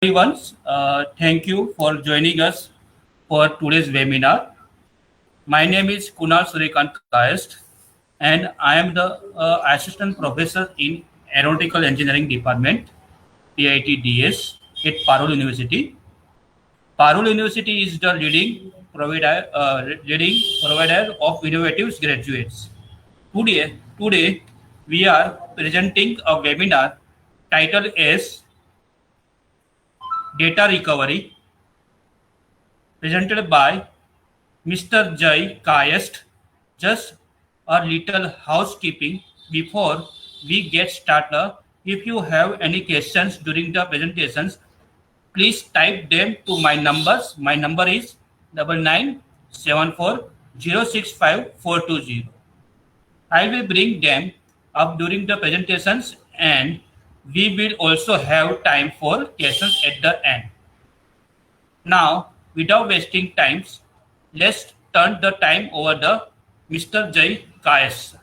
Everyone, thank you for joining us for today's webinar. My name is Kunal Surikant Kayast, and I am the Assistant Professor in Aeronautical Engineering Department, PITDS, at Parul University. Parul University is the leading provider of innovative graduates. Today, we are presenting a webinar titled as Data Recovery, presented by Mr. Jai Kayast. Just a little housekeeping before we get started. If you have any questions during the presentations, please type them to my numbers. My number is 9974065420. I will bring them up during the presentations, and we will also have time for questions at the end. Now, without wasting time, let's turn the time over to Mr. Jai Kayas.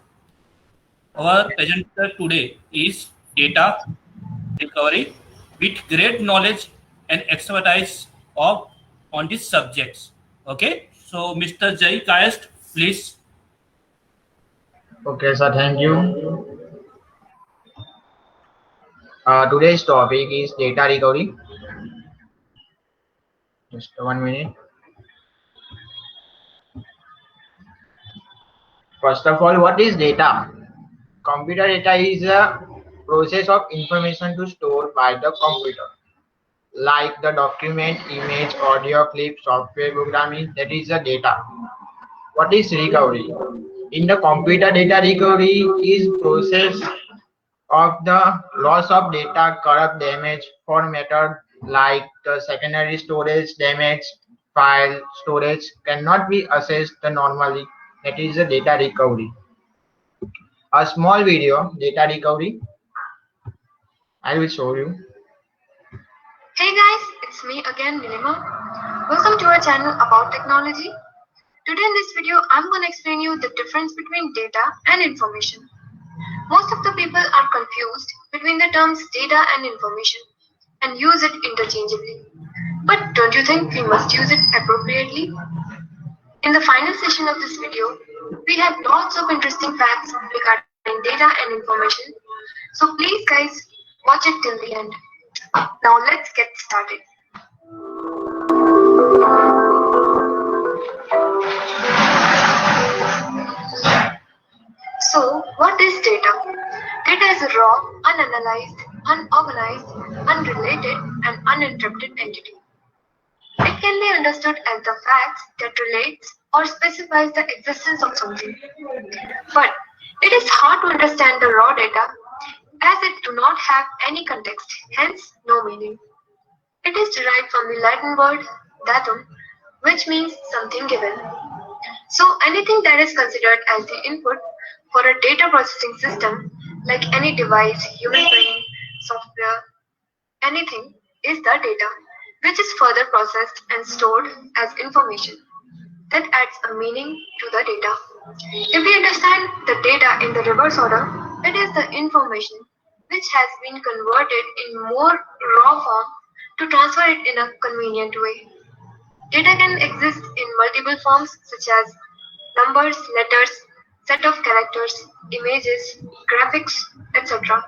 Our presenter today is data recovery with great knowledge and expertise of on these subjects. Okay, so Mr. Jai Kayas, please. Okay, sir, thank you. Today's topic is data recovery. Just 1 minute. First of all, what is data? Computer data is a process of information to store by the computer, like the document, image, audio, clip, software programming. That is the data. What is recovery? In the computer, data recovery is process of the loss of data, corrupt, damage, formatted, like the secondary storage damage, file storage cannot be accessed normally. That is the data recovery. A small video, data recovery. I will show you. Hey guys, it's me again, Nilima. Welcome to our channel about technology. Today in this video, I'm going to explain you the difference between data and information. Most of the people are confused between the terms data and information and use it interchangeably. But don't you think we must use it appropriately? In the final session of this video, we have lots of interesting facts regarding data and information. So please guys, watch it till the end. Now let's get started. So, what is data? Data is a raw, unanalyzed, unorganized, unrelated, and uninterrupted entity. It can be understood as the facts that relates or specifies the existence of something. But it is hard to understand the raw data as it do not have any context, hence no meaning. It is derived from the Latin word datum, which means something given. So anything that is considered as the input for a data processing system, like any device, human brain, software, anything is the data, which is further processed and stored as information. That adds a meaning to the data. If we understand the data in the reverse order, it is the information which has been converted in more raw form to transfer it in a convenient way. Data can exist in multiple forms such as numbers, letters, set of characters, images, graphics, etc.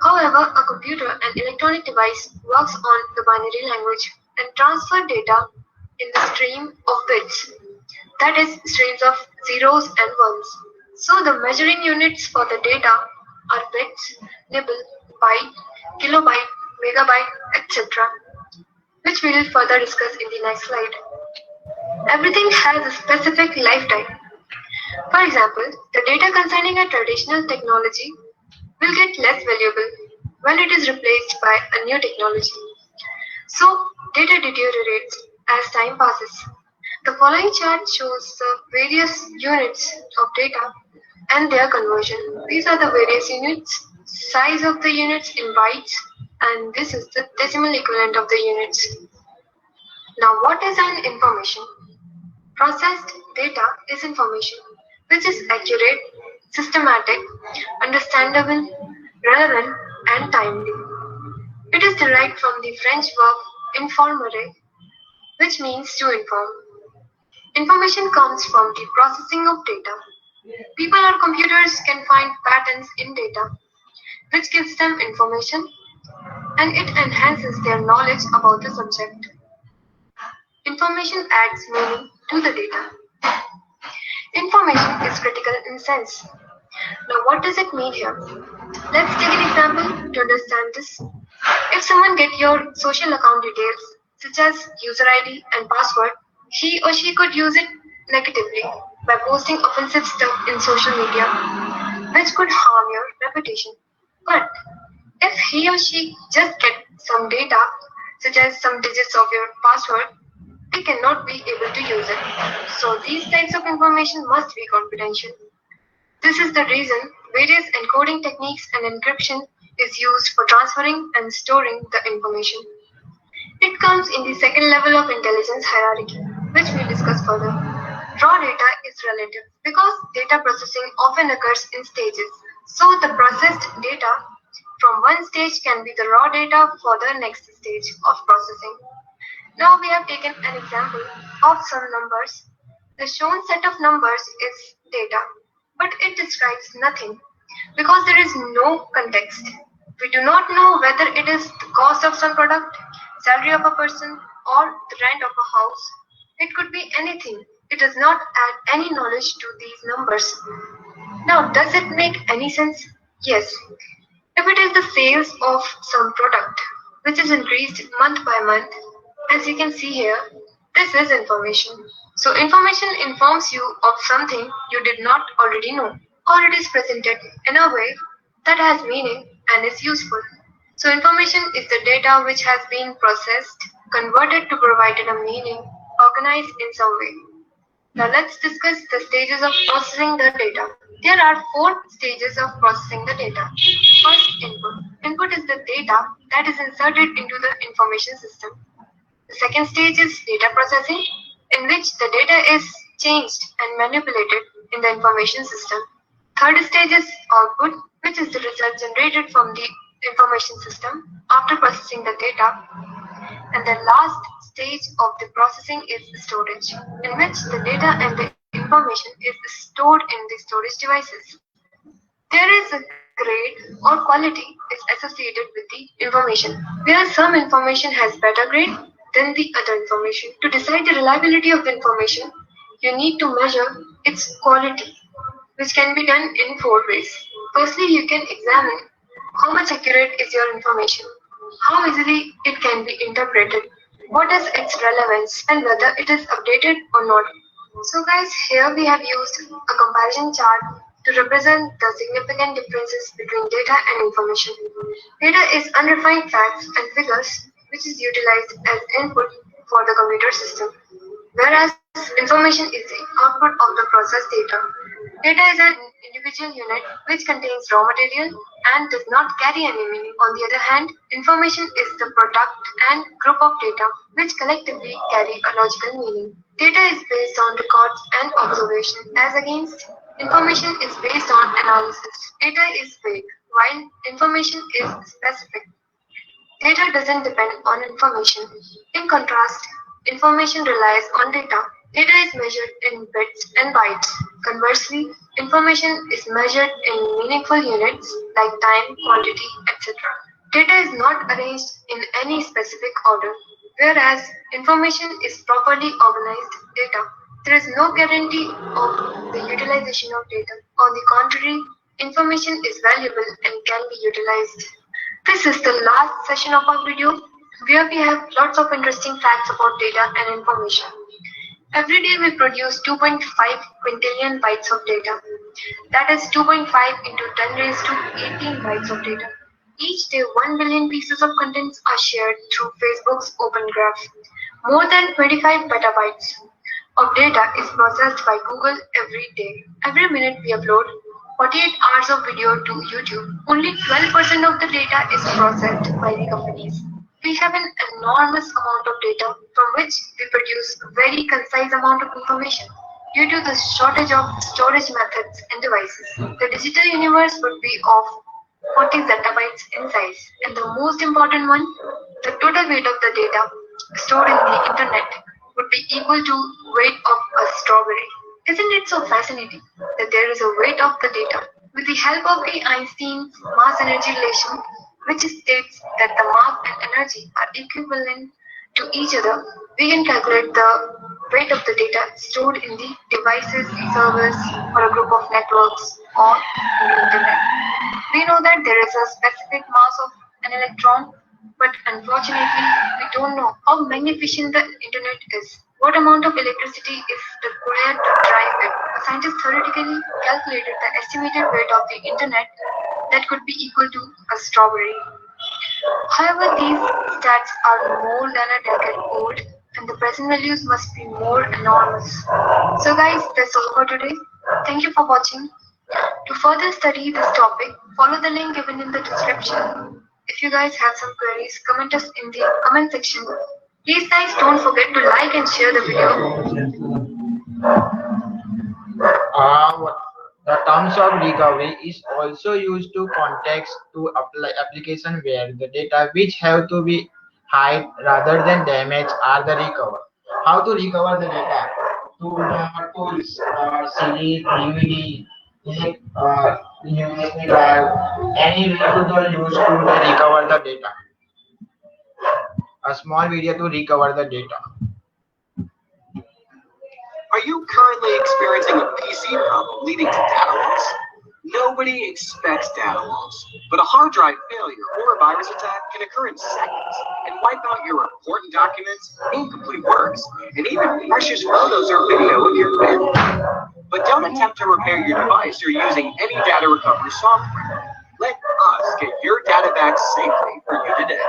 However, a computer and electronic device works on the binary language and transfer data in the stream of bits, that is, streams of zeros and ones. So the measuring units for the data are bits, nibble, byte, kilobyte, megabyte, etc., which we will further discuss in the next slide. Everything has a specific lifetime. For example, the data concerning a traditional technology will get less valuable when it is replaced by a new technology. So, data deteriorates as time passes. The following chart shows the various units of data and their conversion. These are the various units, size of the units in bytes, and this is the decimal equivalent of the units. Now, what is an information? Processed data is information which is accurate, systematic, understandable, relevant, and timely. It is derived from the French verb informare, which means to inform. Information comes from the processing of data. People or computers can find patterns in data, which gives them information and it enhances their knowledge about the subject. Information adds meaning to the data. Information is critical in sense. Now, what does it mean here? Let's take an example to understand this. If someone get your social account details, such as user ID and password, he or she could use it negatively by posting offensive stuff in social media, which could harm your reputation. But if he or she just get some data, such as some digits of your password, they cannot be able to use it. So these types of information must be confidential. This is the reason various encoding techniques and encryption is used for transferring and storing the information. It comes in the second level of intelligence hierarchy, which we'll discuss further. Raw data is relative because data processing often occurs in stages. So the processed data from one stage can be the raw data for the next stage of processing. Now we have taken an example of some numbers. The shown set of numbers is data, but it describes nothing because there is no context. We do not know whether it is the cost of some product, salary of a person, or the rent of a house. It could be anything. It does not add any knowledge to these numbers. Now, does it make any sense? Yes. If it is the sales of some product, which is increased month by month, as you can see here, this is information. So information informs you of something you did not already know, or it is presented in a way that has meaning and is useful. So information is the data which has been processed, converted to provide a meaning, organized in some way. Now let's discuss the stages of processing the data. There are four stages of processing the data. First, input. Input is the data that is inserted into the information system. The second stage is data processing, in which the data is changed and manipulated in the information system. Third stage is output, which is the result generated from the information system after processing the data. And the last stage of the processing is storage, in which the data and the information is stored in the storage devices. There is a grade or quality is associated with the information, where some information has better grade than the other information. To decide the reliability of the information, you need to measure its quality, which can be done in four ways. Firstly, you can examine how much accurate is your information, how easily it can be interpreted, what is its relevance, and whether it is updated or not. So guys, here we have used a comparison chart to represent the significant differences between data and information. Data is unrefined facts and figures which is utilized as input for the computer system, whereas information is the output of the processed data. Data is an individual unit which contains raw material and does not carry any meaning. On the other hand, information is the product and group of data which collectively carry a logical meaning. Data is based on records and observation, as against information is based on analysis. Data is vague, while information is specific. Data doesn't depend on information. In contrast, information relies on data. Data is measured in bits and bytes. Conversely, information is measured in meaningful units like time, quantity, etc. Data is not arranged in any specific order, whereas information is properly organized data. There is no guarantee of the utilization of data. On the contrary, information is valuable and can be utilized. This is the last session of our video where we have lots of interesting facts about data and information. Every day we produce 2.5 quintillion bytes of data. That is 2.5 into 10 raised to 18 bytes of data. Each day 1 billion pieces of contents are shared through Facebook's Open Graph. More than 25 petabytes of data is processed by Google every day. Every minute we upload 48 hours of video to YouTube. Only 12% of the data is processed by the companies. We have an enormous amount of data from which we produce a very concise amount of information. Due to the shortage of storage methods and devices, the digital universe would be of 40 zettabytes in size. And the most important one, the total weight of the data stored in the internet would be equal to weight of a strawberry. Isn't it so fascinating that there is a weight of the data? With the help of the Einstein's mass energy relation, which states that the mass and energy are equivalent to each other, we can calculate the weight of the data stored in the devices, servers, or a group of networks or in the internet. We know that there is a specific mass of an electron, but unfortunately, we don't know how magnificent the internet is. What amount of electricity is required to drive it? A scientist theoretically calculated the estimated weight of the internet that could be equal to a strawberry. However, these stats are more than a decade old, and the present values must be more enormous. So guys, that's all for today. Thank you for watching. To further study this topic, follow the link given in the description. If you guys have some queries, comment us in the comment section. Please guys don't forget to like and share the video. Uh, the terms of recovery is also used to context to apply application where the data which have to be hide rather than damage are the recover. How to recover the data? To the tools, CD, DVD, USB drive, any way to the use to the recover the data. A small video to recover the data. Are you currently experiencing a PC problem leading to data loss? Nobody expects data loss, but a hard drive failure or a virus attack can occur in seconds and wipe out your important documents, incomplete works, and even precious photos or video of your family. But don't attempt to repair your device or using any data recovery software. Let us get your data back safely for you today.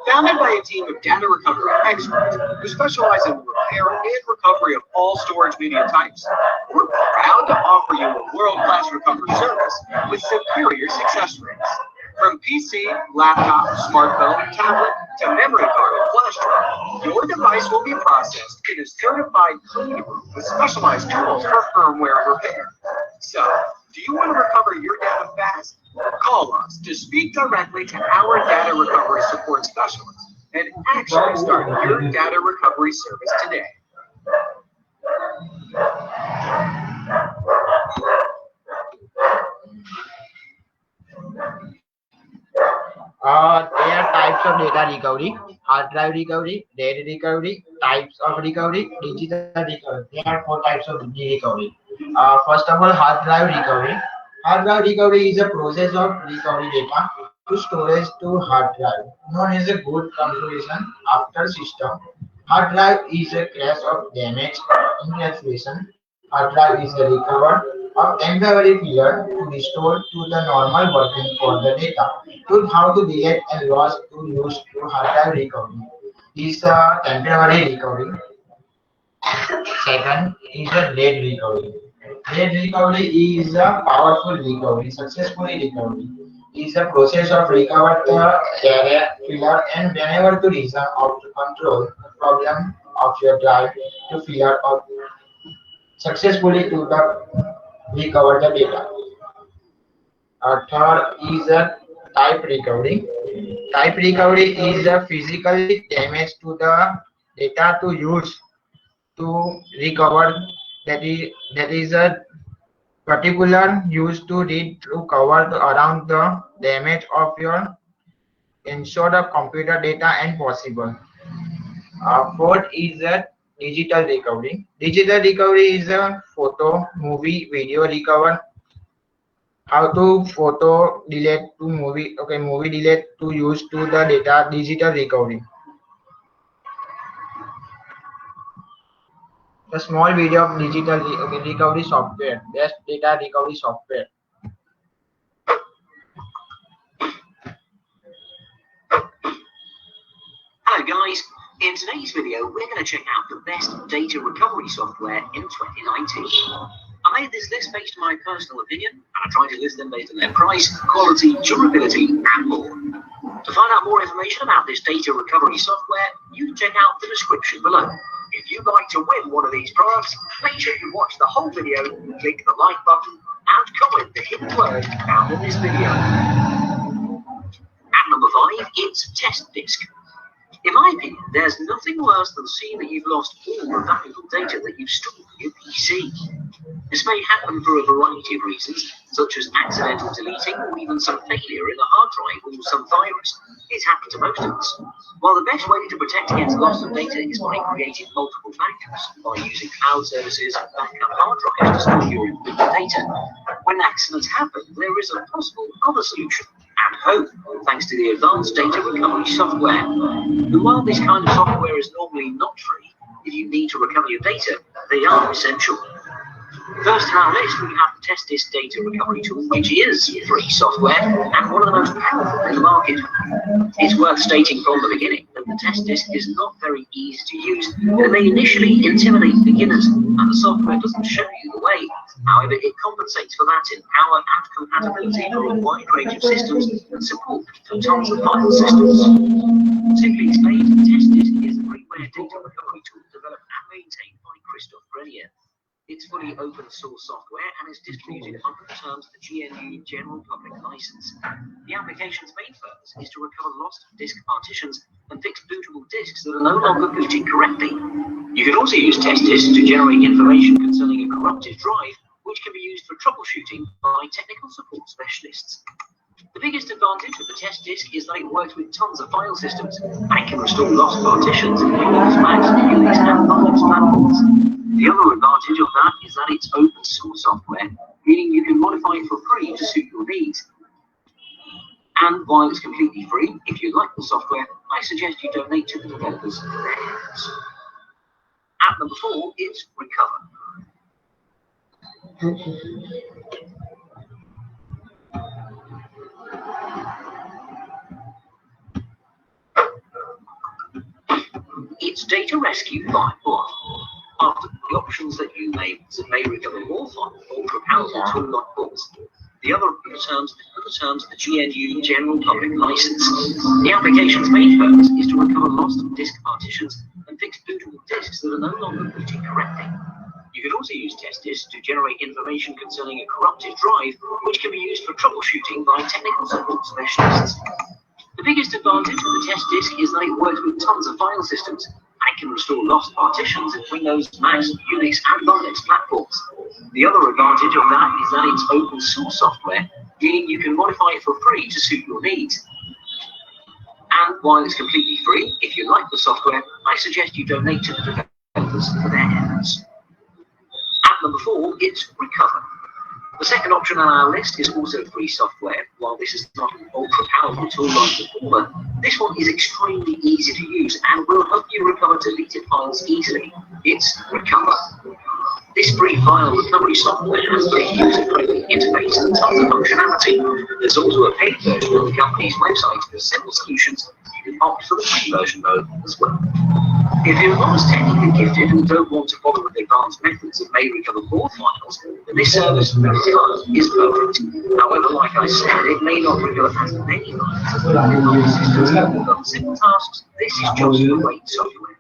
Founded by a team of data recovery experts who specialize in repair and recovery of all storage media types, we're proud to offer you a world-class recovery service with superior success rates. From PC, laptop, smartphone, tablet, to memory card and flash drive, your device will be processed in a certified clean room with specialized tools for firmware repair. So, do you want to recover your data fast? Call us to speak directly to our data recovery support specialists and actually start your data recovery service today. There are types of data recovery: hard drive recovery, data recovery, types of recovery, digital recovery. There are four types of recovery. First of all, hard drive recovery. Hard drive recovery is a process of recovery data to storage to hard drive, known as a good configuration after system. Hard drive is a crash of damage encapsulation. Hard drive is a recover of temporary failure to restore to the normal working for the data. To how to delete and loss to use to hard drive recovery is a temporary recovery. Second is a dead recovery. Dead recovery is a powerful recovery. Successfully recovery is a process of recover the area, filler, and whenever to reason of to control the problem of your drive to filler or successfully to the recover the data. Third is a type recovery. Type recovery is a physically damage to the data to use to recover. That is a particular used to read to cover around the damage of your ensure the computer data and possible. Fourth is a digital recovery. Digital recovery is a photo, movie, video recover. How to photo delete to movie? Okay, movie delete to use to the data digital recovery. The small video of digital recovery software, best data recovery software. Hello guys, in today's video we're going to check out the best data recovery software in 2019. I made this list based on my personal opinion and I tried to list them based on their price, quality, durability and more. To find out more information about this data recovery software, you can check out the description below. If you'd like to win one of these products, make sure you watch the whole video, click the like button and comment the hidden word found in this video. number 5, it's test disk. In my opinion, there's nothing worse than seeing that you've lost all the valuable data that you've stored on your PC. This may happen for a variety of reasons, such as accidental deleting or even some failure in a hard drive or some virus. It's happened to most of us. While the best way to protect against loss of data is by creating multiple backups, by using cloud services and backup hard drives to store your important data, when accidents happen, there is a possible other solution. At home, thanks to the advanced data recovery software. And while this kind of software is normally not free, if you need to recover your data, they are essential. First on our list, we have the Test Disk Data Recovery Tool, which is free software and one of the most powerful in the market. It's worth stating from the beginning that the test disk is not very easy to use and may initially intimidate beginners, and the software doesn't show you the way. However, it compensates for that in power and compatibility for a wide range of systems and support for tons of file systems. Simply explained, Test Disk is a freeware data recovery tool developed and maintained by Christoph Grenier. It's fully open source software and is distributed under the terms of the GNU General Public License. The application's main purpose is to recover lost disk partitions and fix bootable disks that are no longer booting correctly. You can also use test disks to generate information concerning a corrupted drive, which can be used for troubleshooting by technical support specialists. The biggest advantage of the test disk is that it works with tons of file systems and can restore lost partitions in Windows, Mac, Unix, and Linux platforms. The other advantage of that is that it's open source software, meaning you can modify it for free to suit your needs. And while it's completely free, if you like the software, I suggest you donate to the developers for their efforts. At number 4, it's Recover. It's Data Rescue 5.1. After the options that you may recover more files, ultra-powerful tool like balls. The other terms of the GNU General Public License. The application's main purpose is to recover lost disk partitions and fix bootable disks that are no longer booting correctly. You can also use test disks to generate information concerning a corrupted drive, which can be used for troubleshooting by technical support specialists. The biggest advantage of the test disk is that it works with tons of file systems and can restore lost partitions in Windows, Mac, Unix, and Linux platforms. The other advantage of that is that it's open source software, meaning you can modify it for free to suit your needs. And while it's completely free, if you like the software, I suggest you donate to the developers for their efforts. At number 4, it's Recover. The second option on our list is also free software. While this is not an ultra-powerful tool like the former, this one is extremely easy to use and will help you recover deleted files easily. It's Recover. This free file recovery software has a user-friendly interface and tons of functionality. There's also a paid version on the company's website for simple solutions. You can opt for the free version mode as well. If you're not as technically gifted and don't want to bother with advanced methods that may recover more files, then this service is perfect. However, like I said, it may not recover as many files as the systems that will run simple tasks. This is just great software.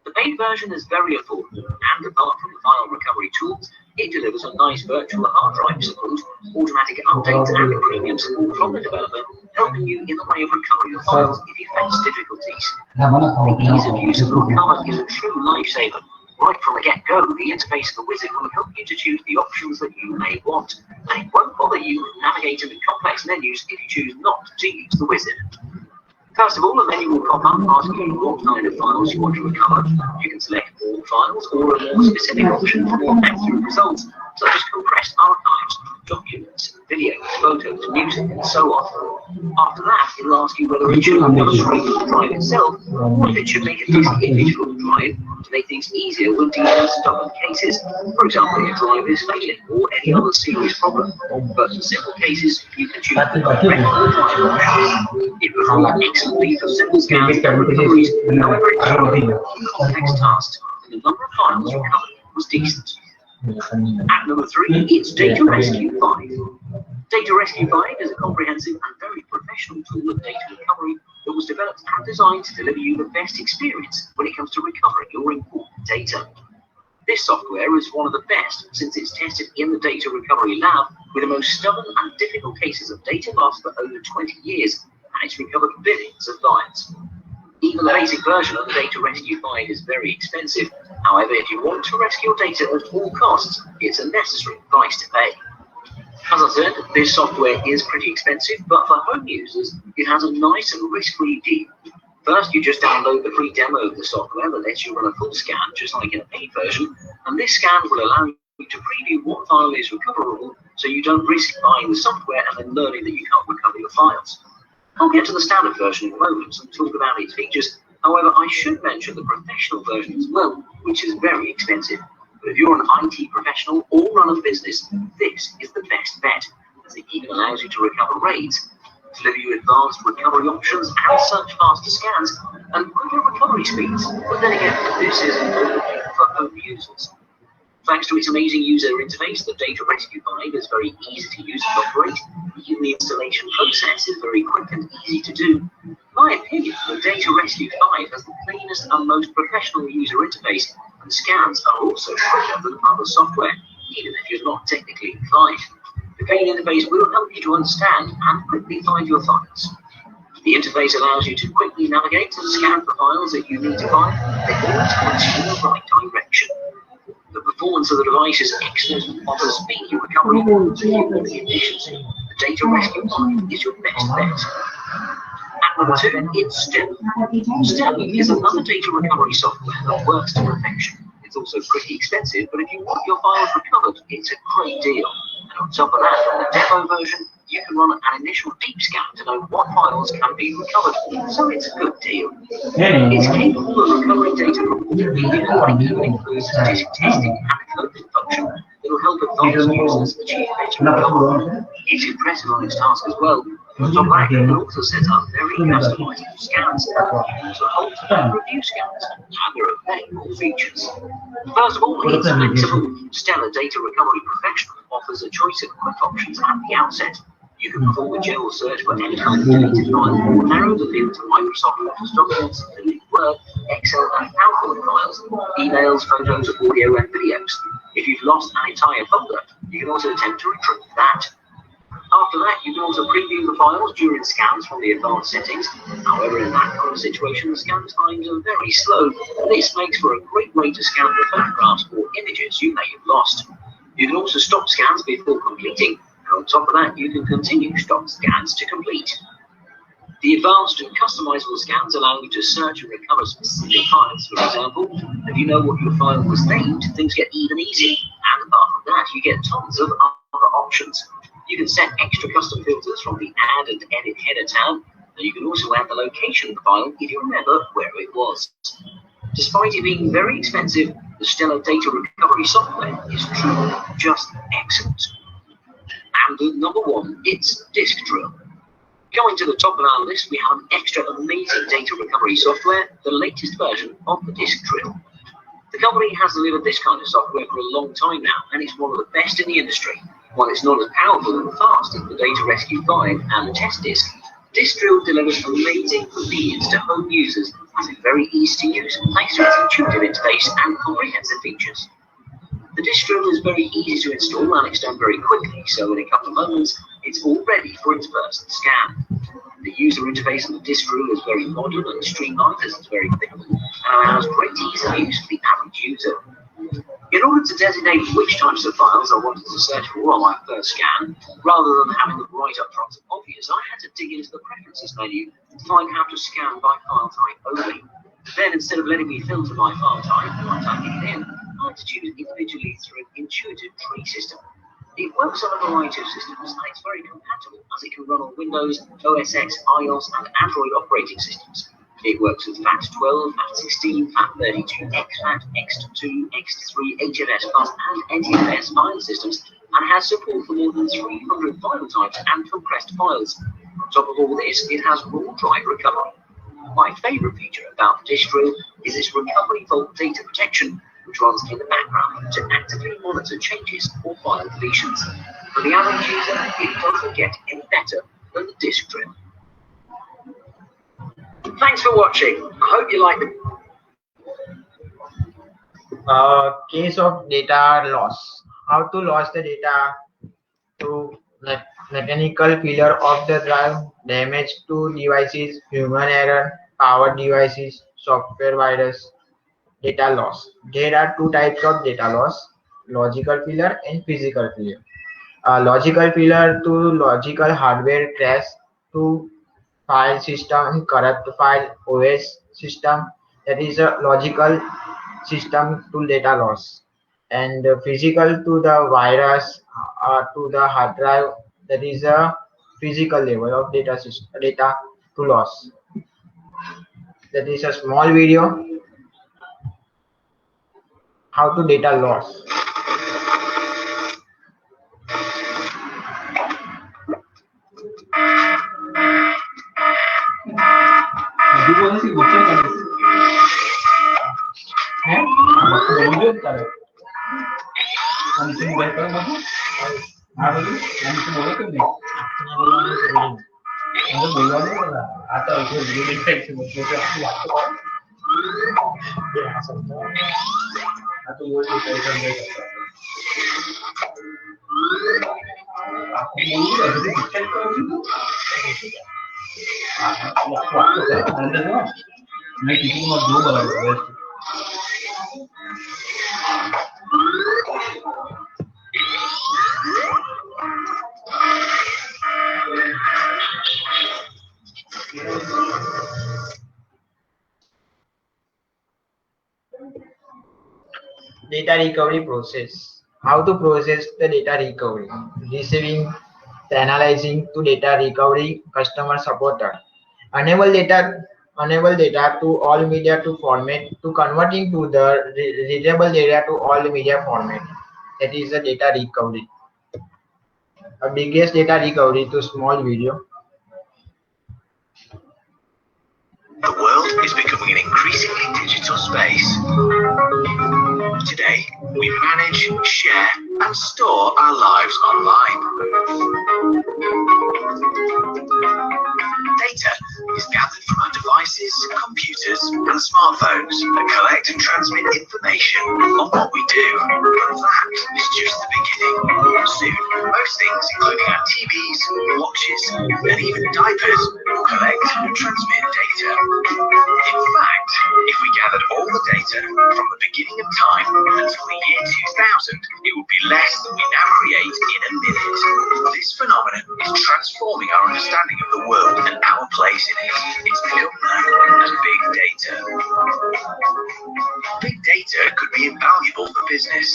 The paid version is very affordable, and apart from the file recovery tools, it delivers a nice virtual hard drive support, automatic updates, and premium support from the developer, helping you in the way of recovering your files if you face difficulties. The ease of use of Recover is a true lifesaver. Right from the get-go, the interface of the wizard will help you to choose the options that you may want, and it won't bother you navigating the complex menus if you choose not to use the wizard. First of all, a menu will pop up asking you what kind of files you want to recover. You can select all files or a more specific option for more accurate results, such as compressed archives, documents, videos, photos, music, and so on. After that, it will ask you whether it should recover straight from the drive itself, or if it should make a disk image from the drive to make things easier when dealing with stubborn cases. For example, if a drive is failing or any other serious problem. But for simple cases, you can choose the direct drive option. It performs excellently for simple scans and recoveries, however, it can complex tasks, and the number of files recovered was decent. At number 3, it's Data Rescue 5. Data Rescue 5 is a comprehensive and very professional tool of data recovery that was developed and designed to deliver you the best experience when it comes to recovering your important data. This software is one of the best since it's tested in the data recovery lab with the most stubborn and difficult cases of data loss for over 20 years and it's recovered billions of files. Even the basic version of the data rescue guide is very expensive. However, if you want to rescue your data at all costs, it's a necessary price to pay. As I said, this software is pretty expensive, but for home users, it has a nice and risk-free deal. First, you just download the free demo of the software that lets you run a full scan, just like in a paid version, and this scan will allow you to preview what file is recoverable, so you don't risk buying the software and then learning that you can't recover your files. I'll get to the standard version in a moment and talk about its features. However, I should mention the professional version as well, which is very expensive. But if you're an IT professional or run a business, this is the best bet, as it even allows you to recover RAIDs, deliver you advanced recovery options and search faster scans, and quicker recovery speeds. But then again, this isn't only for home users. Thanks to its amazing user interface, the Data Rescue Guide is very easy to use and operate. Even the installation process is very quick and easy to do. In my opinion, the Data Rescue Guide has the cleanest and most professional user interface, and scans are also quicker than other software, even if you're not technically inclined. The clean interface will help you to understand and quickly find your files. The interface allows you to quickly navigate and scan for files that you need to find. It always points you in the right direction. The performance of the device is excellent, offers speedy recovery, and the efficiency. The Data Rescue Guide is your best bet. At number 2, it's Stella. Stella is another data recovery software that works to perfection. It's also pretty expensive, but if you want your files recovered, it's a great deal. And on top of that, on the demo version, you can run an initial deep scan to know what files can be recovered, so it's a good deal. It's capable of recovering data from all media and even includes a disk testing and coding function that will help advanced users achieve better recovery. It's impressive on its task as well. On top of that, you can also set up very customizable scans. You can also hold and review scans, and there are many more features. First of all, it's flexible. Stellar Data Recovery Professional offers a choice of quick options at the outset. You can perform a general search for any kind of deleted file, or narrow the field to Microsoft Office documents, deleted Word, Excel, and PowerPoint files, emails, photos, audio, and videos. If you've lost an entire folder, you can also attempt to retrieve that. After that, you can also preview the files during scans from the advanced settings. However, in that kind of situation, the scan times are very slow, and this makes for a great way to scan the photographs or images you may have lost. You can also stop scans before completing, and on top of that, you can continue stop scans to complete. The advanced and customizable scans allow you to search and recover specific files. For example, if you know what your file was named, things get even easier. And apart from that, you get tons of other options. You can set extra custom filters from the Add and Edit header tab, and you can also add the location of the file if you remember where it was. Despite it being very expensive, the Stellar Data Recovery software is truly just excellent. And at number 1, it's Disk Drill. Going to the top of our list, we have an extra amazing data recovery software, the latest version of the Disk Drill. The company has delivered this kind of software for a long time now, and it's one of the best in the industry. While it's not as powerful and fast as the Data Rescue 5 and the Test Disk, Disk Drill delivers amazing convenience to home users as it's very easy to use thanks to its intuitive interface and comprehensive features. The Disk Drill is very easy to install and it's done very quickly, so in a couple of moments, it's all ready for its first scan. The user interface of the Disk Drill is very modern and streamlined as it's very clickable and allows great ease of use for the average user. In order to designate which types of files I wanted to search for on my first scan, rather than having them right up front and obvious, I had to dig into the Preferences menu to find how to scan by file type only. Then, instead of letting me filter by file type by typing it in, I had to choose individually through an intuitive tree system. It works on a variety of systems and it's very compatible as it can run on Windows, OS X, iOS and Android operating systems. It works with FAT12, FAT16, FAT32, exFAT, X2, X3, HFS Plus and NTFS file systems and has support for more than 300 file types and compressed files. On top of all this, it has raw drive recovery. My favourite feature about the Disk Drill is its recovery vault data protection, which runs in the background to actively monitor changes or file deletions. For the average user, it doesn't get any better than the Disk Drill. Thanks for watching. I hope you liked it. Case of data loss. How to lose the data to mechanical failure of the drive. Damage to devices, human error, power devices, software virus, data loss. There are two types of data loss, logical failure and physical failure. Logical failure to logical hardware crash to file system, corrupt file OS system, that is a logical system to data loss, and physical to the virus to the hard drive, that is a physical level of data to loss. That is a small video how to data loss. Data recovery process. How to process the data recovery? Receiving, analyzing to data recovery, customer supporter. Enable data to all media to format to converting to the readable data to all media format. That is the data recovery. A biggest data recovery to small video. The world is becoming an increasingly digital space. Today, we manage, share, and store our lives online. Data is gathered from our devices, computers, and smartphones that collect and transmit information on what we do. But that is just the beginning. Soon, most things, including our TVs, watches, and even diapers, will collect and transmit data. In fact, if we gathered all the data from the beginning of time until the year 2000, it would be less than we now create in a minute. This phenomenon is transforming our understanding of the world and our place in it. It's become known as big data. Big data could be invaluable for business.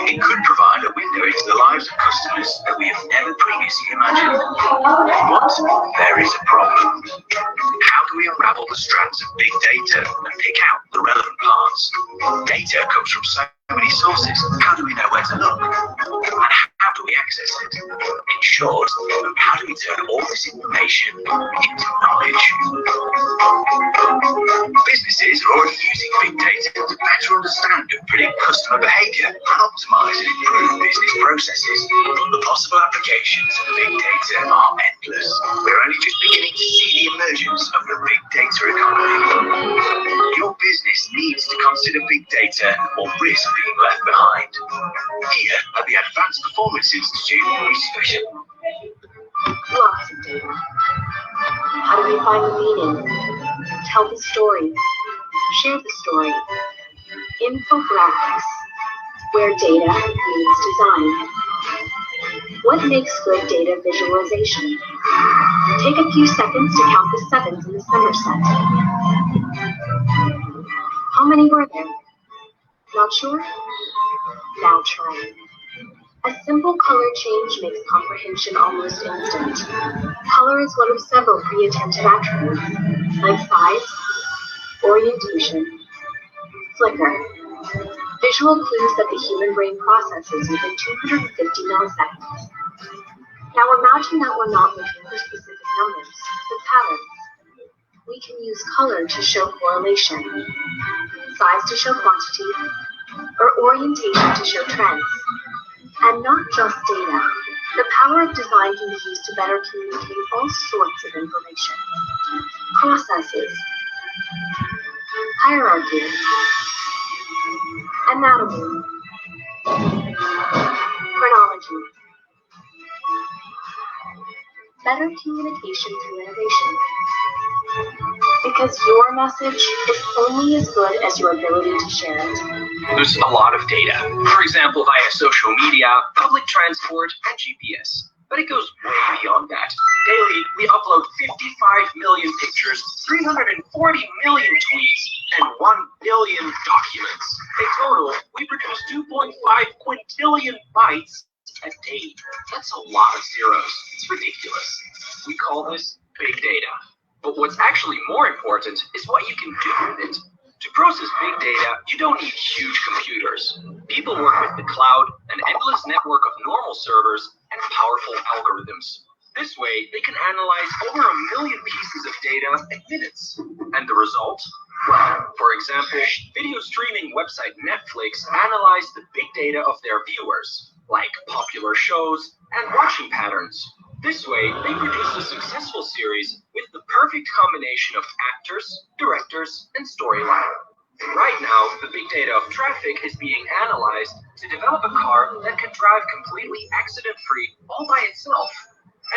It could provide a window into the lives of customers that we have never previously imagined. But there is a problem. How do we unravel the strands of big data and pick out the relevant parts? Data comes from so many sources. How do we know where to look? And how do we access it? In short, how do we turn all this information into knowledge? Businesses are already using big data to better understand and predict customer behavior and optimize and improve business processes. But the possible applications of big data are endless. We're only just beginning to see the emergence of the big data economy. Your business needs to consider big data or risk being left behind. Here at the Advanced Performance Institute, we specialize. Lots of data. How do we find the meaning? Tell the story. Share the story. Infographics. Where data meets design. What makes good data visualization? Take a few seconds to count the sevens in the center set. How many were there? Not sure? Now try. A simple color change makes comprehension almost instant. Color is one of several pre-attentive attributes, like size, orientation, flicker. Visual clues that the human brain processes within 250 milliseconds. Now imagine that we're not looking for specific numbers, but patterns. We can use color to show correlation, size to show quantity, or orientation to show trends. And not just data. The power of design can be used to better communicate all sorts of information. Processes, hierarchy, anatomy, chronology. better communication through innovation. Because your message is only as good as your ability to share it. There's a lot of data, for example, via social media, public transport, and GPS. But it goes way beyond that. Daily, we upload 55 million pictures, 340 million tweets, and 1 billion documents. In total, we produce 2.5 quintillion bytes a day. That's a lot of zeros. It's ridiculous. We call this big data. But what's actually more important is what you can do with it. To process big data, you don't need huge computers. People work with the cloud, an endless network of normal servers, and powerful algorithms. This way, they can analyze over 1 million pieces of data in minutes. And the result? Well, for example, video streaming website Netflix analyzed the big data of their viewers, like popular shows and watching patterns. This way, they produce a successful series with the perfect combination of actors, directors, and storyline. Right now, the big data of traffic is being analyzed to develop a car that can drive completely accident-free all by itself.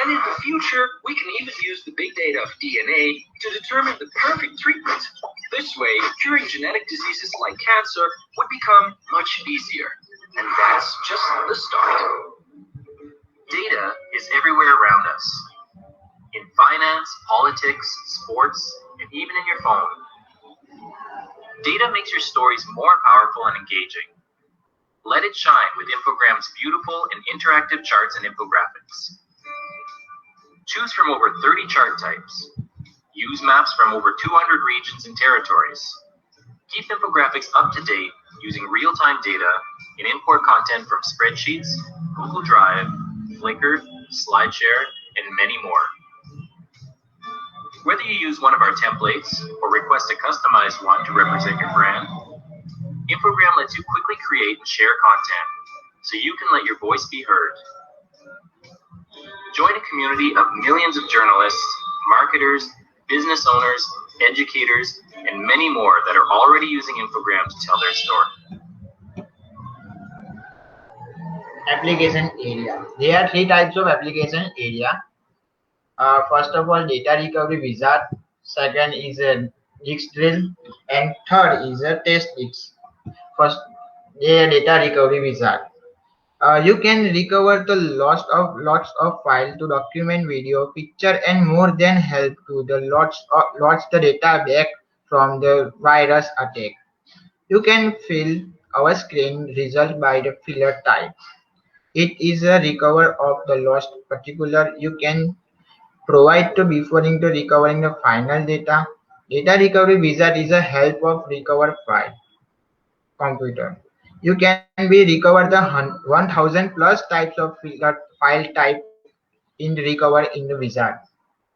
And in the future, we can even use the big data of DNA to determine the perfect treatment. This way, curing genetic diseases like cancer would become much easier. And that's just the start. Data is everywhere around us. In finance, politics, sports, and even in your phone. Data makes your stories more powerful and engaging. Let it shine with Infogram's beautiful and interactive charts and infographics. Choose from over 30 chart types. Use maps from over 200 regions and territories. Keep infographics up to date using real-time data and import content from spreadsheets, Google Drive, Flickr, SlideShare, and many more. Whether you use one of our templates or request a customized one to represent your brand, Infogram lets you quickly create and share content so you can let your voice be heard. Join a community of millions of journalists, marketers, business owners, educators, and many more that are already using Infogram to tell their story. Application area. There are 3 types of application area. First of all, data recovery wizard. Second is a disk drill, and third is a test disk. First, the data recovery wizard. You can recover the lots of files to document video, picture, and more than help to the lots the data back from the virus attack. You can fill our screen result by the filter type. It is a recover of the lost particular. You can provide to before into recovering the final data. Data recovery wizard is a help of recover file computer. You can be recover the 1000 plus types of file type in recover in the wizard.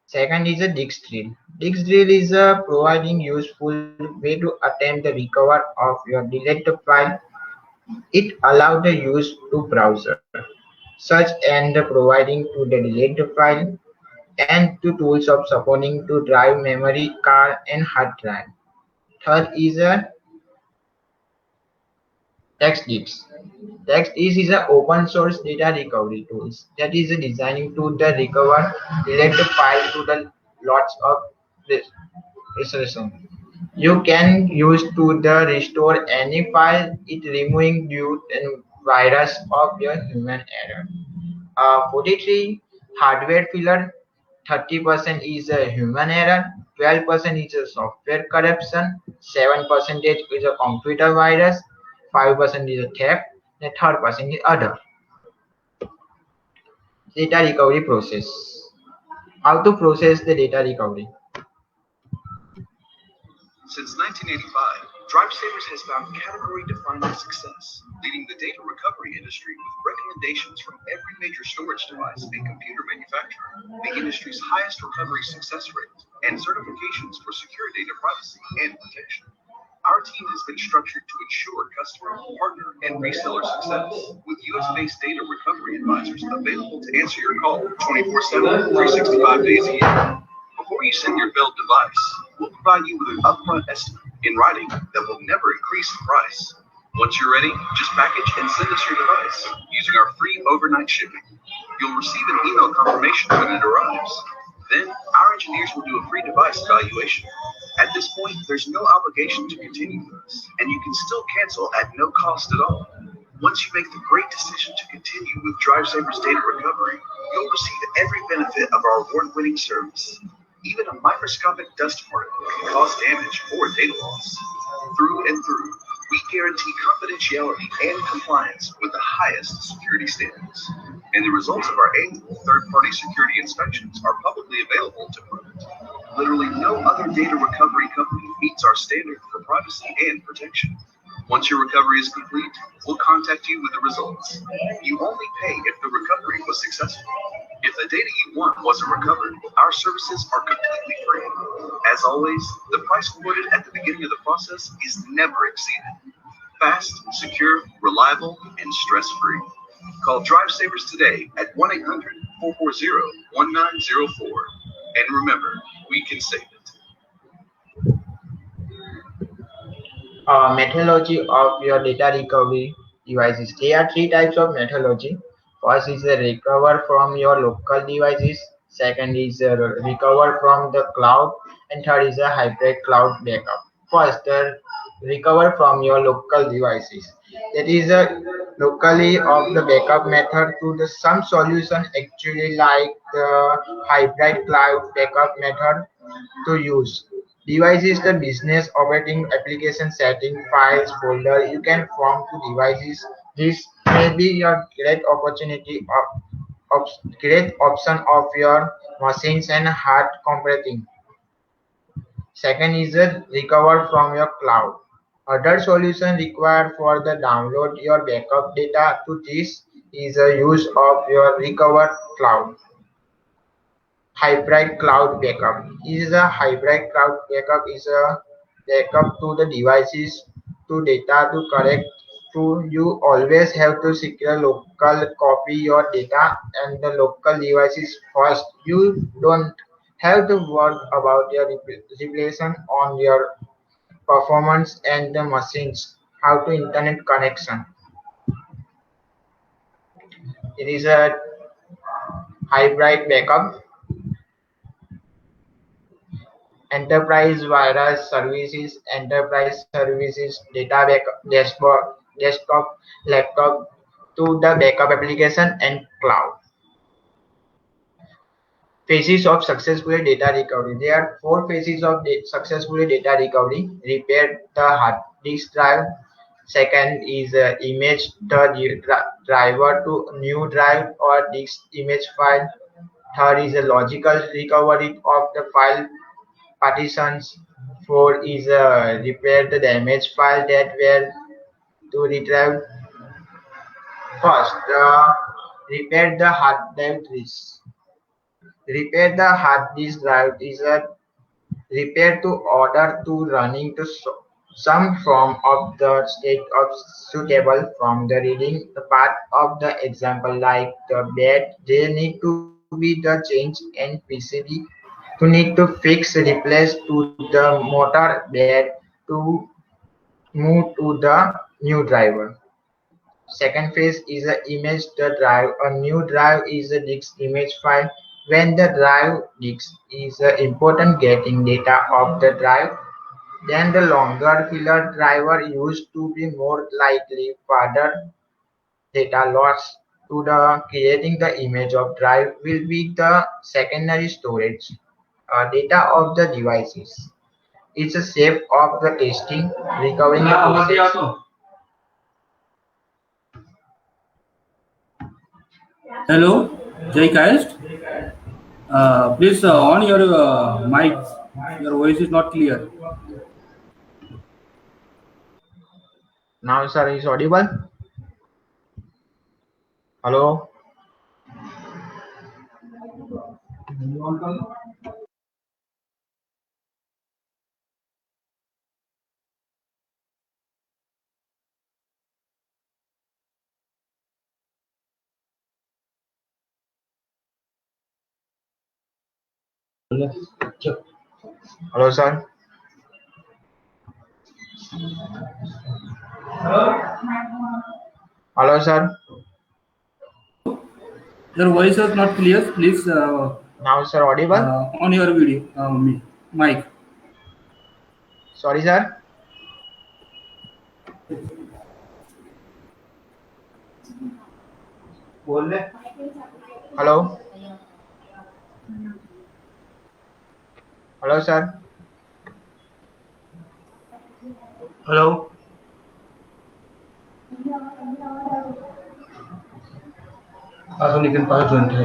Second is a disk drill. Disk drill is a providing useful way to attempt the recover of your deleted file. It allows the use to browser, search and providing to the deleted file, and to tools of supporting to drive memory card and hard drive. Third is a text disk. Text is a open source data recovery tools that is designing to the recover deleted file to the lots of resolution. You can use to the restore any file it removing due to virus of your human error. 43 hardware failure, 30% is a human error, 12% is a software corruption, 7% is a computer virus, 5% is a theft, and 3% is other. Data recovery process. How to process the data recovery? Since 1985, DriveSavers has found category-defining success, leading the data recovery industry with recommendations from every major storage device and computer manufacturer, the industry's highest recovery success rate, and certifications for secure data privacy and protection. Our team has been structured to ensure customer, partner, and reseller success, with US-based data recovery advisors available to answer your call 24/7, 365 days a year. Before you send your billed device, we'll provide you with an upfront estimate in writing that will never increase in price. Once you're ready, just package and send us your device using our free overnight shipping. You'll receive an email confirmation when it arrives. Then, our engineers will do a free device evaluation. At this point, there's no obligation to continue with us, and you can still cancel at no cost at all. Once you make the great decision to continue with DriveSaver's data recovery, you'll receive every benefit of our award-winning service. Even a microscopic dust particle can cause damage or data loss. Through and through, we guarantee confidentiality and compliance with the highest security standards. And the results of our annual third-party security inspections are publicly available to prove it. Literally no other data recovery company meets our standard for privacy and protection. Once your recovery is complete, we'll contact you with the results. You only pay if the recovery was successful. If the data you want wasn't recovered, our services are completely free. As always, the price quoted at the beginning of the process is never exceeded. Fast, secure, reliable, and stress-free. Call DriveSavers today at 1-800-440-1904. And remember, we can save it. Methodology of your data recovery devices. There are three types of methodology. First is the recover from your local devices. Second is recover from the cloud, and third is a hybrid cloud backup. First, the recover from your local devices. That is a locally of the backup method to the some solution actually like the hybrid cloud backup method to use. Device is the business operating application setting files folder you can form to devices. This may be your great opportunity of great option of your machines and hard computing. Second is the recover from your cloud. Other solution required for the download your backup data to this is a use of your recover cloud. Hybrid cloud backup is a hybrid cloud backup is a backup to the devices to data to correct to you always have to secure local copy your data and the local devices first. You don't have to worry about your replacement on your performance and the machines how to internet connection. It is a hybrid backup. Enterprise virus services, enterprise services, data backup, desktop, laptop to the backup application and cloud. Phases of successful data recovery. There are four phases of successful data recovery. Repair the hard disk drive. Second is image the driver to new drive or disk image file. Third is a logical recovery of the file partitions. Four is repair the damaged file that were to retrieve. First, repair the hard drive disk. Repair the hard disk drive is a repair to order to running to some form of the state of suitable from the reading the part of the example like the bed they need to be the change and PCB to need to fix replace to the motor bed to move to the new driver. Second phase is a image the drive. A new drive is a disk image file. When the drive disk is important getting data of the drive, then the longer filler driver used to be more likely further data loss to the creating the image of drive will be the secondary storage data of the devices. It's a shape of the testing, recovering the process. Hello, Jai Kast. Please on your mic. Your voice is not clear. Now, sir, is audible? Hello? Hello, sir. Hello, sir. Hello, your voice is not clear. Please Now, sir, audible? on your video mic. Sorry, sir. Hello. Hello, sir. Hello. Also, you can pass on to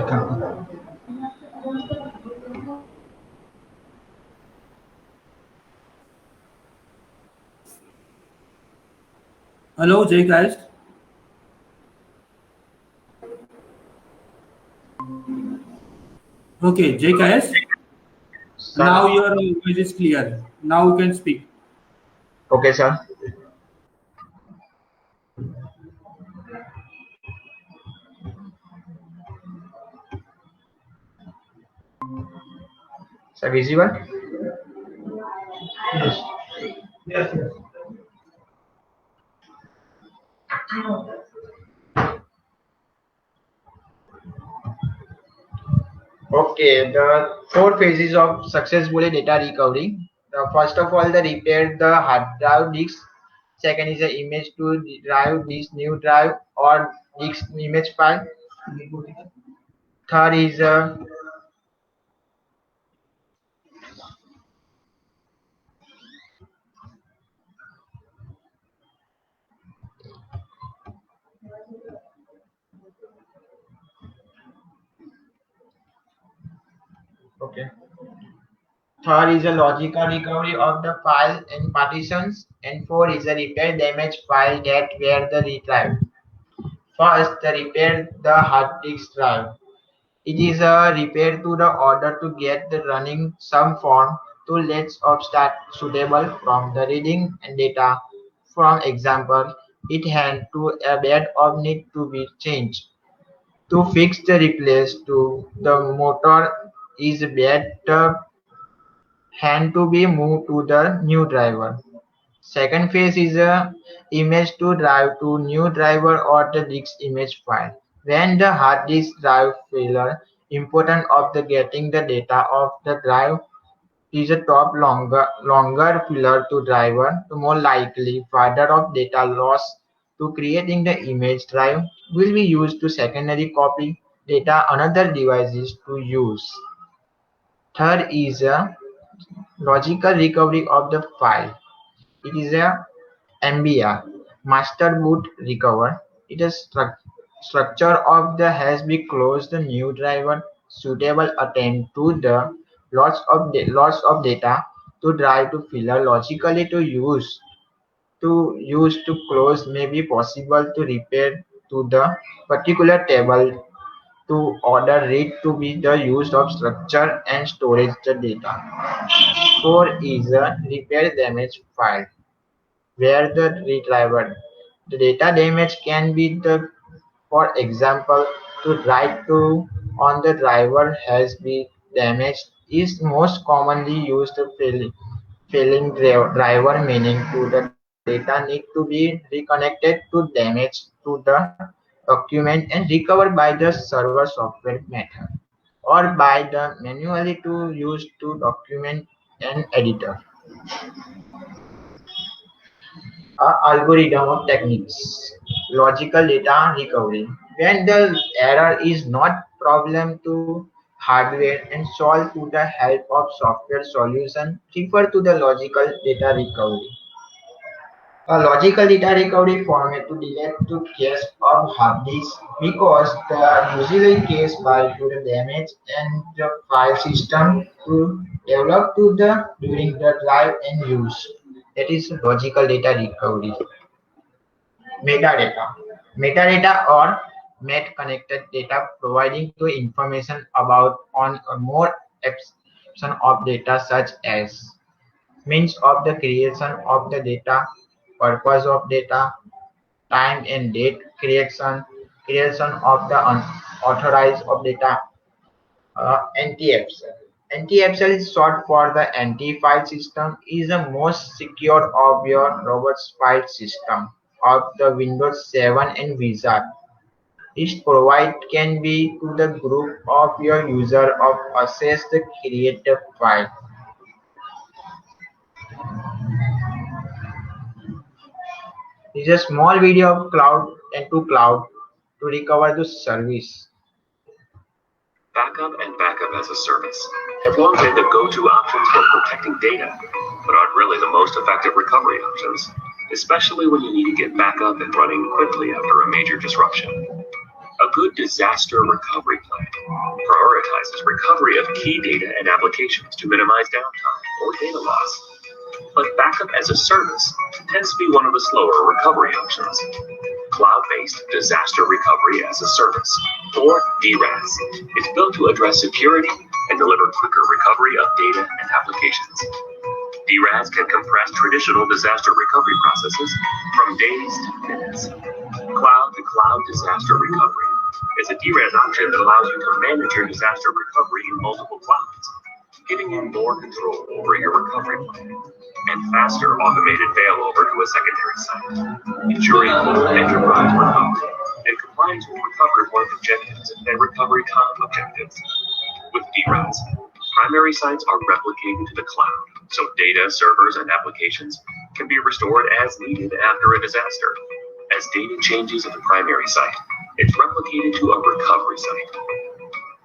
Hello, Jay guys. Okay, Jay guys. Sir. Now your voice is clear. Now you can speak. Okay, sir. Sir, visible? Okay, the four phases of successfully data recovery. The first of all, the repair the hard drive disk. Second is the image to drive this new drive or disk image file. Third is okay. Third is a logical recovery of the file and partitions, and four is a repair damaged file that were the retrieved. First, the repair the hard disk drive. It is a repair to the order to get the running some form to lets of start suitable from the reading and data. For example, it had to a bed of need to be changed. To fix the replace to the motor is bed hand to be moved to the new driver. Second phase is a image to drive to new driver or the disk image file. When the hard disk drive failure, important of the getting the data of the drive is a top longer pillar to driver, the more likely further of data loss to creating the image drive will be used to secondary copy data another devices to use. Third is a logical recovery of the file. It is a MBR (master boot recover). It is structure of the has been closed the new driver suitable attempt to the lots of data to drive to filler logically to use to close may be possible to repair to the particular table to order read to be the use of structure and storage the data. Four is a repair damage file where the retriever. The data damage can be the, for example, to write to on the driver has been damaged is most commonly used failing driver meaning to the data need to be reconnected to damage to the document and recovered by the server software method or by the manually to use to document and editor. Algorithm of techniques, logical data recovery. When the error is not problem to hardware and solved to the help of software solution, refer to the logical data recovery. A logical data recovery format to delete to case of hard disk because the usually case by to the damage and the file system to develop to the during the drive and use. That is logical data recovery. Metadata. Metadata or met connected data providing to information about on or more abstraction of data such as means of the creation of the data, purpose of data, time and date creation of the unauthorized of data, anti-absent. Anti-absent is short for the anti-file system is the most secure of your robust file system. of the Windows 7 and Wizard. This provide can be to the group of your user of access the creative file. This is a small video of cloud and to cloud to recover the service. Backup and backup as a service have long been the go-to options for protecting data, but aren't really the most effective recovery options, especially when you need to get back up and running quickly after a major disruption. A good disaster recovery plan prioritizes recovery of key data and applications to minimize downtime or data loss. But backup as a service tends to be one of the slower recovery options. Cloud-based disaster recovery as a service, or DRaaS, is built to address security and deliver quicker recovery of data and applications. DRaaS can compress traditional disaster recovery processes from days to minutes. Cloud-to-cloud disaster recovery is a DRaaS option that allows you to manage your disaster recovery in multiple clouds, giving you more control over your recovery plan and faster automated failover to a secondary site, ensuring full enterprise recovery and compliance with recovery point objectives and recovery time objectives. With DRaaS, primary sites are replicated to the cloud, so data, servers, and applications can be restored as needed after a disaster. As data changes at the primary site, it's replicated to a recovery site.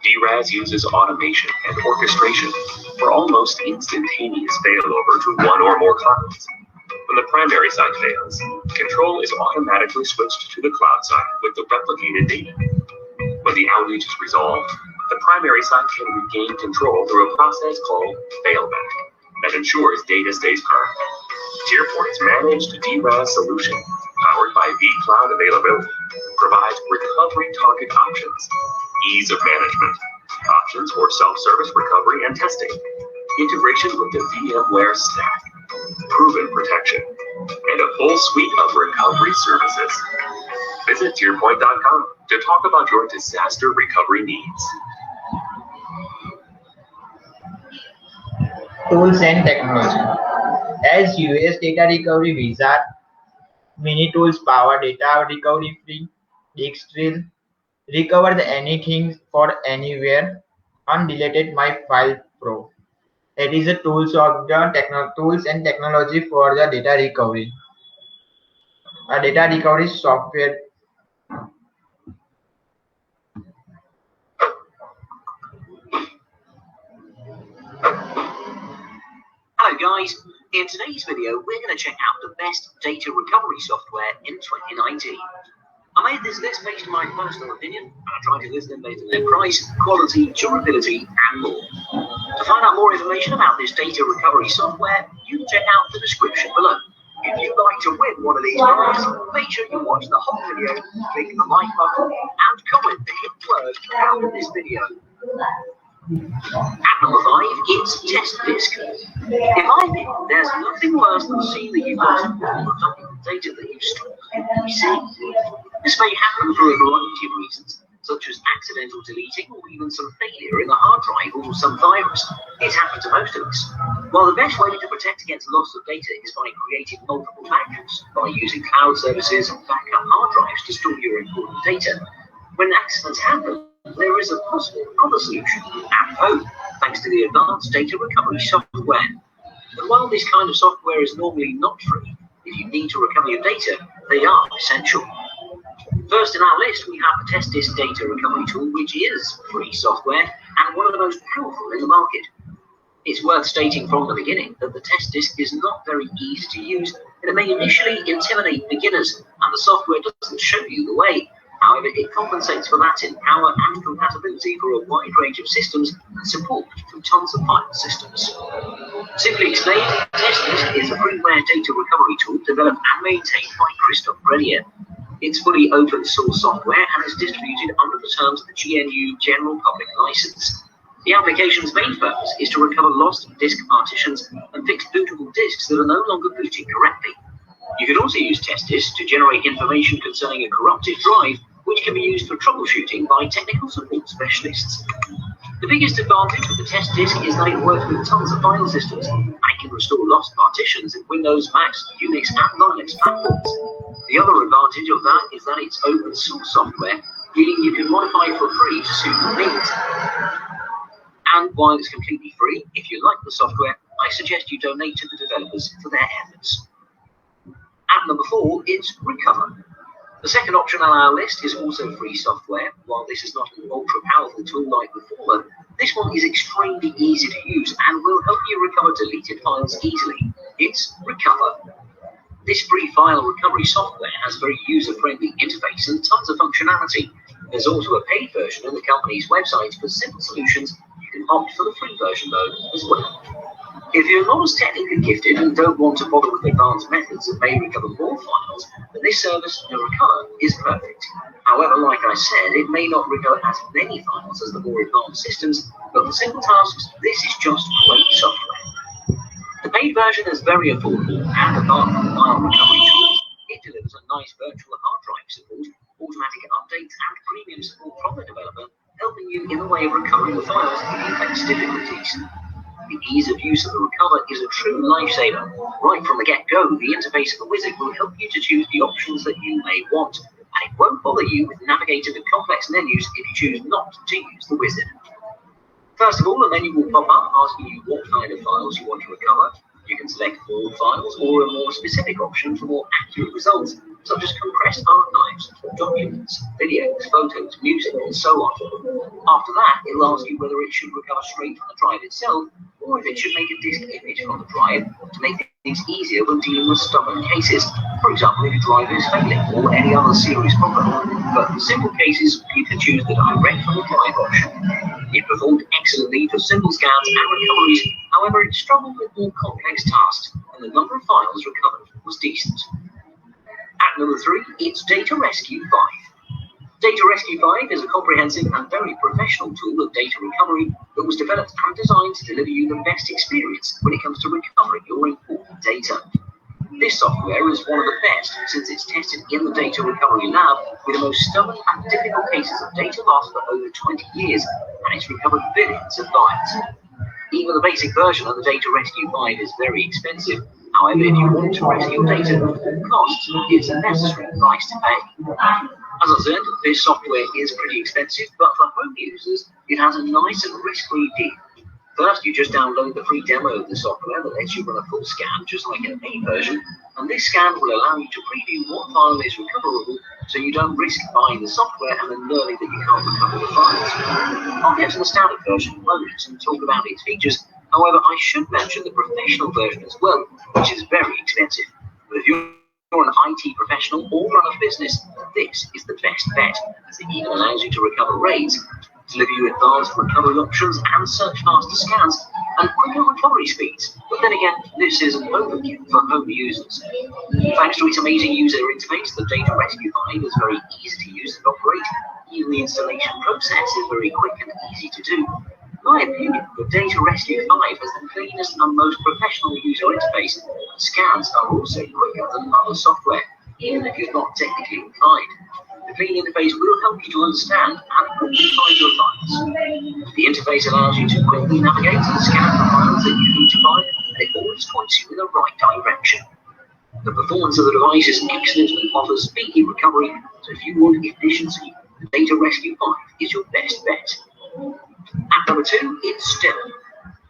DRaaS uses automation and orchestration for almost instantaneous failover to one or more clouds. When the primary site fails, control is automatically switched to the cloud site with the replicated data. When the outage is resolved, the primary site can regain control through a process called failback that ensures data stays current. TierPoint's managed DRaaS solution, powered by vCloud availability, provides recovery target options, ease of management, options for self-service recovery and testing, integration with the VMware stack, proven protection, and a full suite of recovery services. Visit TierPoint.com to talk about your disaster recovery needs. Tools and technology. As US Data Recovery Wizard, many tools power data recovery free, disk drill, recover the anything for anywhere, undeleted my file pro. It is the tools of the tools and technology for the data recovery. A data recovery software. Hello guys, in today's video we're going to check out the best data recovery software in 2019. I made this list based on my personal opinion, and I tried to list them based on their price, quality, durability, and more. To find out more information about this data recovery software, you can check out the description below. If you'd like to win one of these guys, make sure you watch the whole video, click the like button, and comment the hit word found in this video. At number 5, it's test disk. In my opinion, there's nothing worse than seeing that you've lost all the document data that you've stored. You see, this may happen for a variety of reasons, such as accidental deleting or even some failure in the hard drive or some virus. It's happened to most of us. While the best way to protect against loss of data is by creating multiple backups, by using cloud services and backup hard drives to store your important data, when accidents happen, there is a possible other solution at home, thanks to the advanced data recovery software. And while this kind of software is normally not free, if you need to recover your data, they are essential. First in our list, we have the Test Disk Data Recovery Tool, which is free software and one of the most powerful in the market. It's worth stating from the beginning that the test disk is not very easy to use, and it may initially intimidate beginners, and the software doesn't show you the way. However, it compensates for that in power and compatibility for a wide range of systems and support from tons of file systems. Simply explained, TestDisk is a freeware data recovery tool developed and maintained by Christophe Grenier. It's fully open source software and is distributed under the terms of the GNU General Public License. The application's main purpose is to recover lost disk partitions and fix bootable disks that are no longer booting correctly. You can also use TestDisk to generate information concerning a corrupted drive, which can be used for troubleshooting by technical support specialists. The biggest advantage of the test disk is that it works with tons of file systems and can restore lost partitions in Windows, Macs, Unix, and Linux platforms. The other advantage of that is that it's open source software, meaning you can modify it for free to suit your needs. And while it's completely free, if you like the software, I suggest you donate to the developers for their efforts. At number 4, it's Recover. The second option on our list is also free software. While this is not an ultra-powerful tool like the former, this one is extremely easy to use and will help you recover deleted files easily. It's Recover. This free file recovery software has a very user-friendly interface and tons of functionality. There's also a paid version on the company's website for simple solutions. You can opt for the free version though as well. If you're not as technically gifted and don't want to bother with advanced methods that may recover more files, then this service, the Recover, is perfect. However, like I said, it may not recover as many files as the more advanced systems, but for simple tasks, this is just great software. The paid version is very affordable, and apart from file recovery tools, it delivers a nice virtual hard drive support, automatic updates, and premium support from the developer, helping you in the way of recovering the files if you face difficulties. The ease of use of the Recover is a true lifesaver. Right from the get-go, the interface of the wizard will help you to choose the options that you may want, and it won't bother you with navigating the complex menus if you choose not to use the wizard. First of all, a menu will pop up asking you what kind of files you want to recover. You can select all files or a more specific option for more accurate results, such as compressed archives, documents, videos, photos, music, and so on. After that, it'll ask you whether it should recover straight from the drive itself, or if it should make a disk image from the drive to make things easier when dealing with stubborn cases. For example, if your drive is failing or any other serious problem. But for simple cases, you can choose the direct from the drive option. It performed excellently for simple scans and recoveries. However, it struggled with more complex tasks, and the number of files recovered was decent. At number 3, it's Data Rescue 5. Data Rescue 5 is a comprehensive and very professional tool of data recovery that was developed and designed to deliver you the best experience when it comes to recovering your important data. This software is one of the best since it's tested in the data recovery lab with the most stubborn and difficult cases of data loss for over 20 years, and it's recovered billions of files. Even the basic version of the Data Rescue 5 is very expensive. However, if you want to rescue your data at full cost, it's a necessary price to pay. As I said, this software is pretty expensive, but for home users, it has a nice and risk-free deal. First, you just download the free demo of the software that lets you run a full scan, just like in a paid version, and this scan will allow you to preview what file is recoverable, so you don't risk buying the software and then learning that you can't recover the files. I'll get to the standard version in a moment and talk about its features. However, I should mention the professional version as well, which is very expensive. But if you're an IT professional or run a business, this is the best bet, as it even allows you to recover RAIDs, deliver you advanced recovery options and search faster scans, and quicker recovery speeds. But then again, this is an overkill for home users. Thanks to its amazing user interface, the Data Rescue 5 is very easy to use and operate. Even the installation process is very quick and easy to do. In my opinion, the Data Rescue 5 has the cleanest and most professional user interface, and scans are also quicker than other software, even if you're not technically inclined. The clean interface will help you to understand and quickly find your files. The interface allows you to quickly navigate and scan the files that you need to find, and it always points you in the right direction. The performance of the device is excellent and offers speedy recovery, so if you want efficiency, the Data Rescue 5 is your best bet. At number 2, it's Stellar.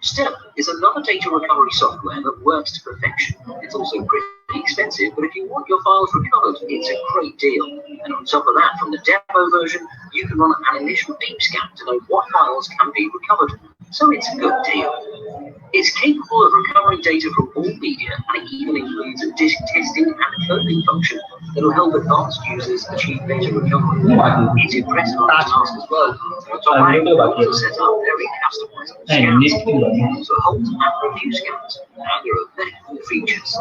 Stellar is another data recovery software that works to perfection. It's also pretty expensive, but if you want your files recovered, it's a great deal. And on top of that, from the demo version, you can run an initial deep scan to know what files can be recovered, so it's a good deal. It's capable of recovering data from all media, and it even includes a disk testing and coding function that will help advanced users achieve better recovery. It's impressive on the task as well. On top of that, you can also set up very customizable scans. You can also hold and review scans, and there are many more features.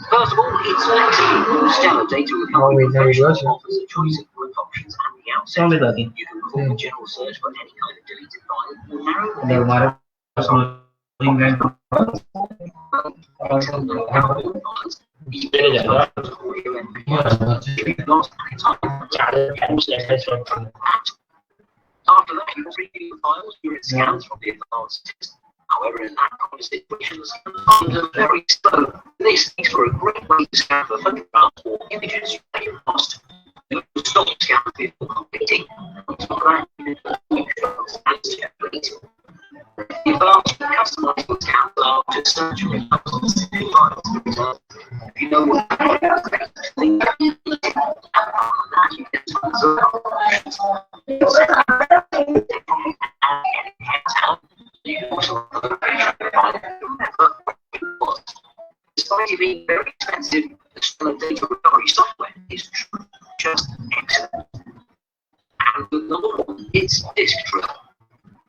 First of all, it's flexible. Stellar Data Recovery Professional offers a choice of group options at the outset. You can perform a general search for any kind of deleted file, or narrow the files. After that, you can preview the files during scans from the advanced test. However, in that kind of situation, the scans are very slow. This makes for a great way to scan for photographs or images that you've lost. You will stop scan before completing. On top of that, you can and template. The advanced customizable scans allow to search for results on specific files. For example, if you know what think that you can observe options. You can also despite it being very expensive, the still data recovery software is just excellent. And the number one is disk drill.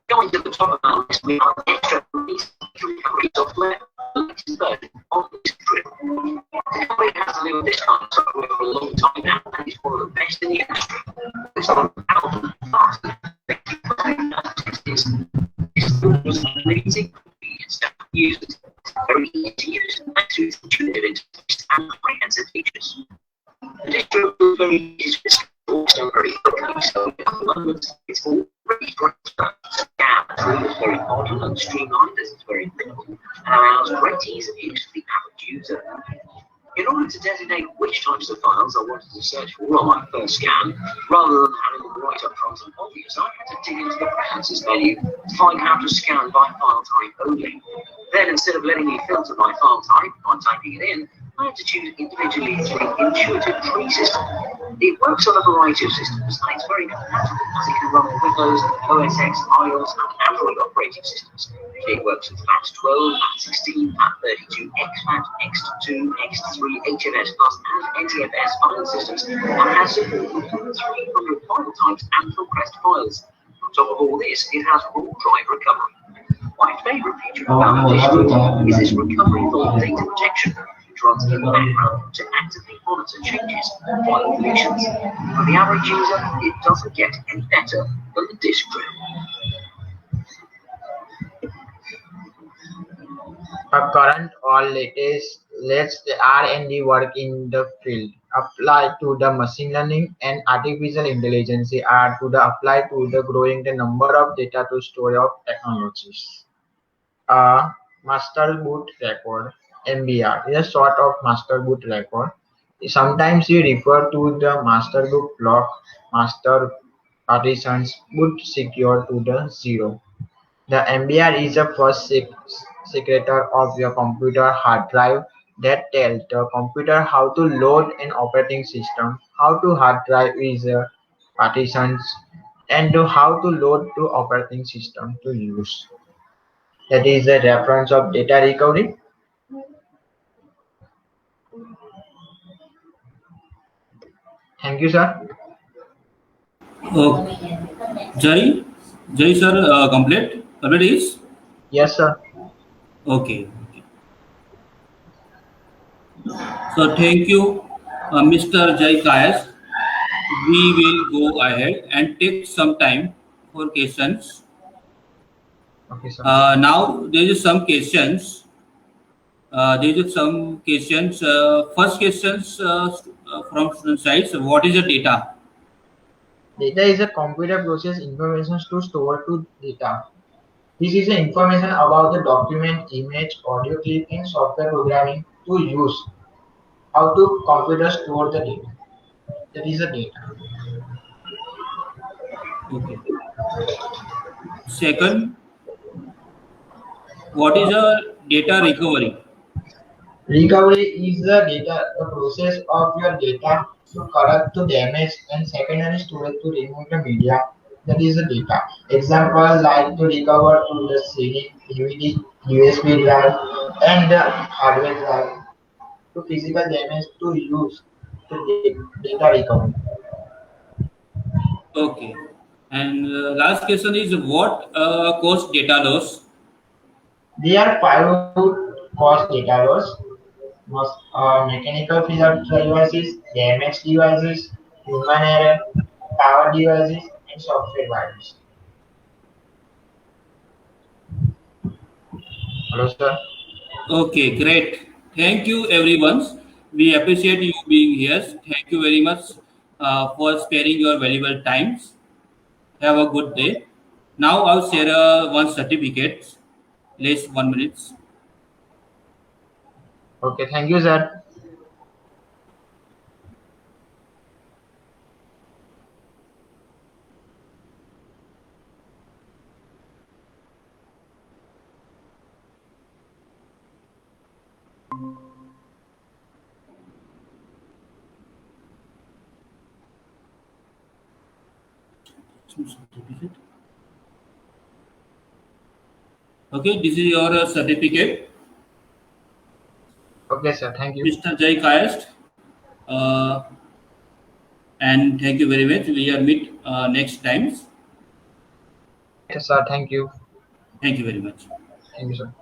Going to the top of our list, we have extra recovery software, the latest version of disk drill. The company has delivered this kind of software for a long time now and is one of the best in the industry. It's not powerful, fast, and effective is amazing convenience that users very easy to use and to intuitive interface and comprehensive features. The disk drill is very easy to install, so very quickly, so at the moment it's all ready for scan through is very modern and streamlined as it's very minimal and allows great ease of use for the average user. In order to designate which types of files I wanted to search for on my first scan, rather than having them right up front and obvious, I had to dig into the preferences menu to find how to scan by file type only. Then, instead of letting me filter by file type by typing it in, I had to choose individually through the intuitive tree system. It works on a variety of systems and it's very compatible as it can run on Windows, OS X, iOS and Android operating systems. It works with FAT12, FAT16, FAT32, XFAT, X2, X3, HFS Plus and NTFS file systems and has support for 300 file types and compressed files. On top of all this, it has raw drive recovery. My favourite feature about the disk drill is this recovery for data protection, which runs in the background to actively monitor changes and file deletions. For the average user, it doesn't get any better than the disk drill. Current or latest R&D work in the field applied to the machine learning and artificial intelligence are to the apply to the growing the number of data to store of technologies. A master boot record (MBR) is a sort of master boot record. Sometimes we refer to the master boot block, master partitions, boot secure to the zero. The MBR is the first secretor of your computer hard drive that tells the computer how to load an operating system, how to hard drive is partitions, and how to load to operating system to use. That is a reference of data recovery. Thank you, sir. Okay. Jai, Jai sir, complete. Complete is Yes, sir. okay. So thank you, Mr. Jai Kayas. We will go ahead and take some time for questions. Okay, sir. Now there is some questions. There is some questions. First questions from student side. So what is the data? Data is a computer process information to store to data. This is the information about the document, image, audio clip, and software programming to use. How to computer store the data. That is the data. Okay. Second, what is a data recovery? Recovery is the process of your data to correct the damage and secondary storage to remove the media. That is the data. Example like to recover to the CD, DVD, USB drive, and the hardware drive. To physical damage to use to data recovery. Okay. And last question is what cause data loss? There are five cause data loss: mechanical failure devices, damaged devices, human error, power devices, and software virus. Hello, sir. Okay, great. Thank you, everyone. We appreciate you being here. Thank you very much for sparing your valuable times. Have a good day. Now I'll share one certificate. Less 1 minute. Okay, thank you, sir. Okay, this is your certificate, Okay, sir, thank you. Mr. Jai Kayast. Uh, and thank you very much. We are meet next times. Yes, sir, thank you. Thank you very much. Thank you, sir.